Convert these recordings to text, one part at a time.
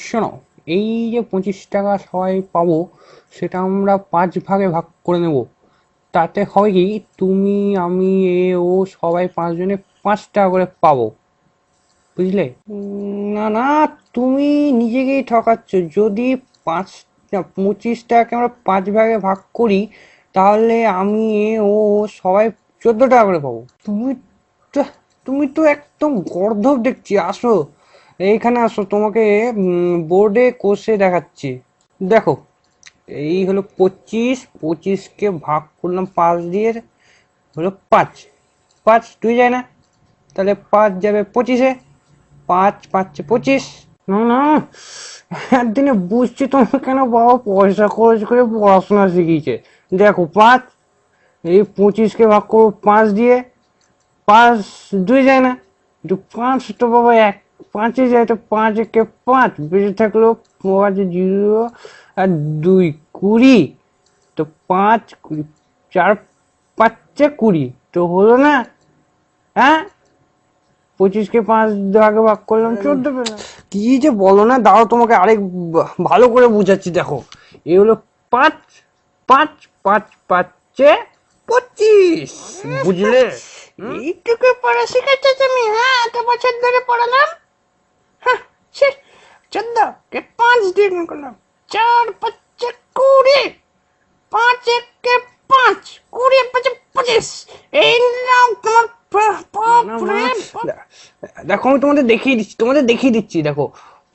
শোনো, এই যে 25 টাকা সবাই পাবো, সেটা আমরা 5 ভাগে ভাগ করে নেব। তাতে হয় কি, তুমি আমি এ ও সবাই 5 জনে 5 টাকা করে পাবো, বুঝলে? না না, তুমি নিজেকেই ঠকাচ্ছ। যদি পাঁচ 25 টাকাকে আমরা 5 ভাগে ভাগ করি, তাহলে আমি এ ও সবাই 14 টাকা করে পাবো। তো তুমি তো একদম গর্ধব দেখছি। আসো, এইখানে আসো, তোমাকে বোর্ডে কষে দেখাচ্ছি। দেখো, এই হলো 25, 25কে ভাগ করলাম 5 দিয়ে, হলো 5। 5 2 যায় না, তাহলে 5 যাবে 25-এ। 5 5 25। না না, একদিনে বুঝছি তোমার কেন বাবা পয়সা খরচ করে পড়াশোনা শিখিয়েছে। দেখো, 5, এই 25কে ভাগ করবো 5 দিয়ে। 5 2 যায় না, একটু 5 তো বাবা 5-এ যায়, তো 5 একে 5 বেঁচে থাকলো 5 0 আর 2 20। তো 5 20 4 5 20, তো হলো না? হ্যাঁ, 25কে 5 ভাগে ভাগ করলাম, 14 পেলাম। কি যে বলো না, দাও তোমাকে আরেক ভালো করে বুঝাচ্ছি। দেখো, এই হলো 5, 5 5 5-এ 25, বুঝলে? এইটুকু পড়া শিখেছো তুমি? হ্যাঁ, এত বছর ধরে পড়ালাম। হ্যাঁ, ছি। 14 কে 5 দিয়ে গুণ করলাম। 4 5 20। 5 1 5, 20 5 25। এই নাও তোমার না না মা, বাপরে বাপ। দেখো আমি তোমাদের দেখিয়ে দিচ্ছি, দেখো।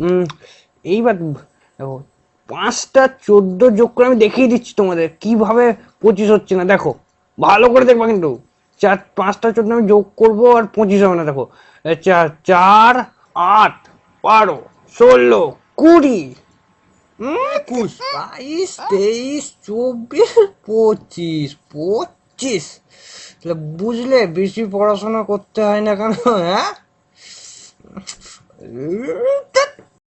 উম এইবার দেখো, 5টা 14 যোগ করে আমি দেখিয়ে দিচ্ছি তোমাদের কিভাবে 25 হচ্ছে না। দেখো, ভালো করে দেখবা কিন্তু। 5টা 14 আমি যোগ করব আর 25 হবে না। দেখো, 4 4 8 12 16 20 21 22 23 24 25। তাহলে বুঝলে, বেশি পড়াশোনা করতে হয় না কেন, হ্যাঁ?